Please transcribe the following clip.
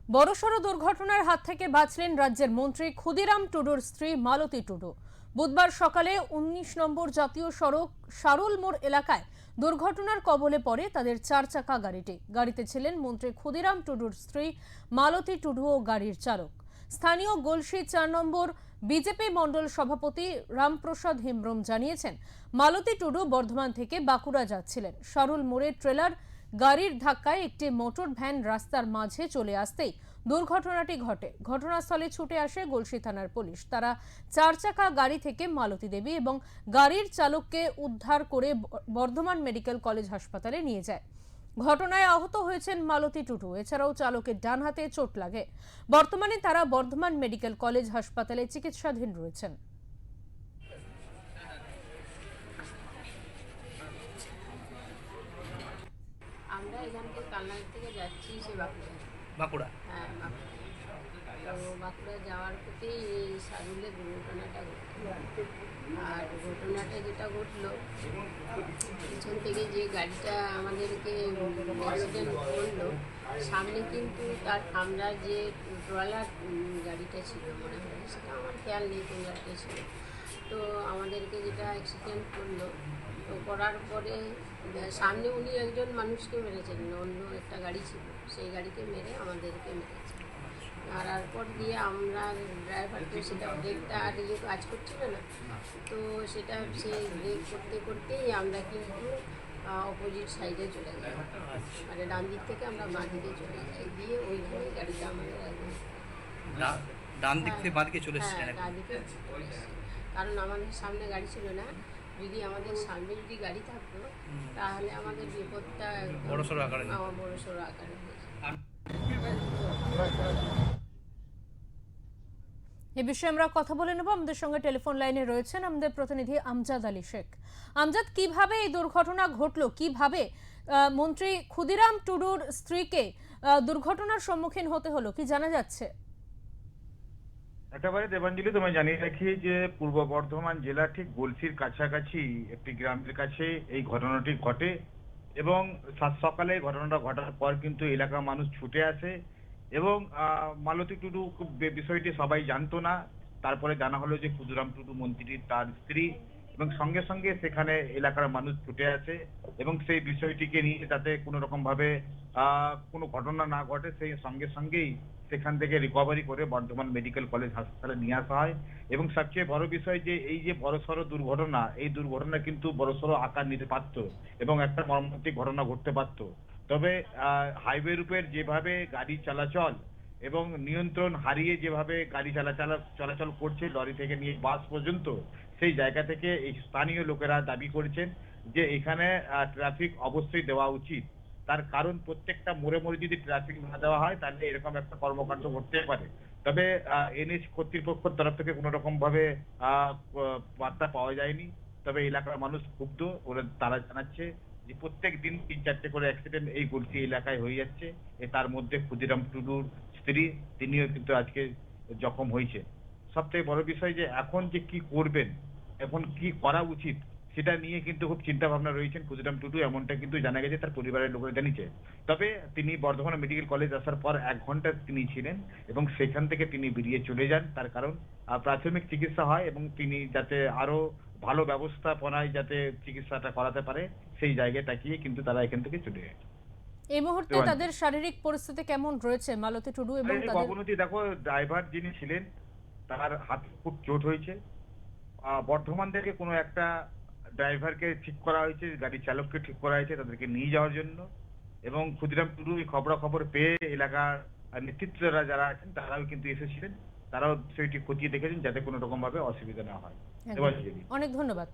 বড়সড় দুর্ঘটনার হাত থেকে বাঁচলেন রাজ্যের মন্ত্রী ক্ষুদিরাম টুডুর স্ত্রী মালতী টুডু। বুধবার সকালে ১৯ নম্বর জাতীয় সড়ক সারুল মোড় এলাকায় দুর্ঘটনার কবলে পড়ে তাদের ৪ চাকা গাড়িটি। গাড়িতে ছিলেন মন্ত্রী ক্ষুদিরাম টুডুর স্ত্রী মালতী টুডু ও গাড়ির চালক। স্থানীয় গলসি ৪ নম্বর বিজেপি মণ্ডল সভাপতি রামপ্রসাদ হেমব্রম জানিয়েছেন, মালতী টুডু বর্ধমান থেকে বাঁকুড়া যাচ্ছিলেন। সারুল মোড়ে ট্রেলার গাড়ির ধাক্কায় একটি মোটর ভ্যান রাস্তার মাঝে চলে আসতেই দুর্ঘটনাটি ঘটে। ঘটনাস্থলে ছুটে আসে গলসি থানার পুলিশ। তারা ৪ চাকা গাড়ি থেকে মালতী দেবী এবং গাড়ির চালককে উদ্ধার করে বর্ধমান মেডিকেল কলেজ হাসপাতালে নিয়ে যায়। ঘটনায় আহত হয়েছেন মালতী টুডু, এছাড়াও চালকের ডান হাতে চোট লাগে। বর্তমানে তারা বর্ধমান মেডিকেল কলেজ হাসপাতালে চিকিৎসাধীন রয়েছেন। আমরা এখান থেকে কালনাড়ি থেকে যাচ্ছি সে বাঁকুড়া। হ্যাঁ, বাঁকুড়া। তো বাঁকুড়া যাওয়ার পথে এই সারুলে দুর্ঘটনাটা ঘটলো। আর ঘটনাটা যেটা ঘটলো, পিছন থেকে যে গাড়িটা আমাদেরকে অ্যাক্সিডেন্ট করলো, সামনে কিন্তু তার আমরা যে ট্রলার গাড়িটা ছিল মনে হয়, সেটা আমার খেয়াল নেই কোন গাড়িটা ছিল। তো আমাদেরকে যেটা অ্যাক্সিডেন্ট করলো, তো করার পরে সামনে উনি একজন মানুষকে মেরেছেন, অন্য একটা গাড়ি ছিল, সেই গাড়িকে মেরে আমাদেরকে মেরেছে। মারার পর দিয়ে আমরা ড্রাইভারকে সেটা ব্রেকটা আর কাজ করছিল না, তো সেটা সে ব্রেক করতে করতেই আমরা কিন্তু অপোজিট সাইডে চলে যাই, মানে ডান দিক থেকে আমরা বাঁ দিকে চলে যাই, দিয়ে ওইখানে গাড়িটা আমাদের একদম ডান দিক থেকে বাঁ দিকে চলে এসেছে। হ্যাঁ, ডান দিকে চলে এসেছে। কারণ আমাদের সামনে গাড়ি ছিল না, যদি আমাদের সামনে যদি গাড়ি থাকতো তাহলে আমাদের বিপদটা বড়সড় আকারে হয়েছে। এ বিষয়ে আমরা কথা বলে নেব। আমাদের সঙ্গে টেলিফোন লাইনে রয়েছেন আমাদের প্রতিনিধি আমজাদ আলী শেখ। আমজাদ, কিভাবে এই দুর্ঘটনা ঘটলো, কিভাবে মন্ত্রী ক্ষুদিরাম টুডুর স্ত্রীকে দুর্ঘটনার সম্মুখীন হতে হলো, কি জানা যাচ্ছে? একেবারে দেবাঞ্জলি, তোমায় জানিয়ে রাখি যে পূর্ব বর্ধমান জেলা ঠিক গলসির কাছাকাছি একটি গ্রামের কাছে এই ঘটনাটি ঘটে এবং সাত সকালে ঘটনাটা ঘটার পর কিন্তু এলাকার মানুষ ছুটে আসে এবং মালতী টুডু বিষয়টি সবাই জানতো না। তারপরে জানা হলো যে ক্ষুদিরাম টুডু মন্ত্রী তার স্ত্রী, এবং সঙ্গে সঙ্গে সেখানে এলাকার মানুষ ছুটে আসে এবং সেই বিষয়টিকে নিয়ে যাতে কোনো রকম ভাবে কোনো ঘটনা না ঘটে সেই সঙ্গে সঙ্গেই সেখান থেকে রিকভারি করে বর্ধমান মেডিকেল কলেজ হাসপাতালে নিয়ে আসা হয়। এবং সবচেয়ে বড় বিষয় যে এই যে বড়সড় দুর্ঘটনা, এই দুর্ঘটনা কিন্তু বড়সড় আকার নিতে পারত এবং একটা মর্মান্তিক ঘটনা ঘটতে পারত। তবে হাইওয়ে রূপের যেভাবে গাড়ি চলাচল এবং নিয়ন্ত্রণ হারিয়ে যেভাবে গাড়ি চলাচল করছে, লরি থেকে নিয়ে বাস পর্যন্ত, সেই জায়গা থেকে এই স্থানীয় লোকেরা দাবি করছেন যে এখানে ট্রাফিক অবশ্যই দেওয়া উচিত। তার কারণ প্রত্যেকটা মোড়ে মোড়ে যদি ট্রাফিক না দেওয়া হয় তাহলে এরকম একটা কর্মকাণ্ড ঘটতে পারে। তবে এনএইচ কর্তৃপক্ষের তরফ থেকে কোনো রকম ভাবে বার্তা পাওয়া যায়নি। তবে এলাকার মানুষ ক্ষুব্ধ, তারা জানাচ্ছে যে প্রত্যেক দিন ৩-৪টে করে অ্যাক্সিডেন্ট এই গলসি এলাকায় হয়ে যাচ্ছে। তার মধ্যে ক্ষুদিরাম টুডুর স্ত্রী, তিনিও কিন্তু আজকে জখম হয়েছে। সবথেকে বড় বিষয় যে এখন যে কি করবেন, এখন কি করা উচিত, সেটা নিয়ে কিন্তু খুব চিন্তা ভাবনা রয়েছেন ক্ষুদিরাম টুডু, এমনটা কিন্তু জানা গেছে তার পরিবারের লোকেরা জানিয়েছে। তবে তিনি বর্ধমান মেডিকেল কলেজ আসার পর ১ ঘন্টা তিনি ছিলেন এবং সেখান থেকে তিনি বেরিয়ে চলে যান। তার কারণ প্রাথমিক চিকিৎসা হয় এবং তিনি যাতে আরো ভালো ব্যবস্থাপনায় যাতে চিকিৎসাটা করাতে পারে সেই জায়গায় তাকিয়ে কিন্তু তারা এখান থেকে চলে যায়। এই মুহূর্তে তাদের শারীরিক পরিস্থিতি কেমন রয়েছে মালতী টুডু এবং তাদের অবনতি দেখো, ড্রাইভার যিনি ছিলেন তার হাতে খুব চোট হয়েছে। বর্ধমান থেকে কোনো একটা ড্রাইভারকে ঠিক করা হয়েছে, গাড়ি চালককে ঠিক করা হয়েছে তাদেরকে নিয়ে যাওয়ার জন্য। এবং ক্ষুদিরাম টুডু এই খবরাখবর পেয়ে এলাকার নেতৃত্বরা যারা আছেন তারাও কিন্তু এসেছিলেন, তারাও বিষয়টি খতিয়ে দেখেছেন যাতে কোনো রকম ভাবে অসুবিধা না হয়। অনেক ধন্যবাদ।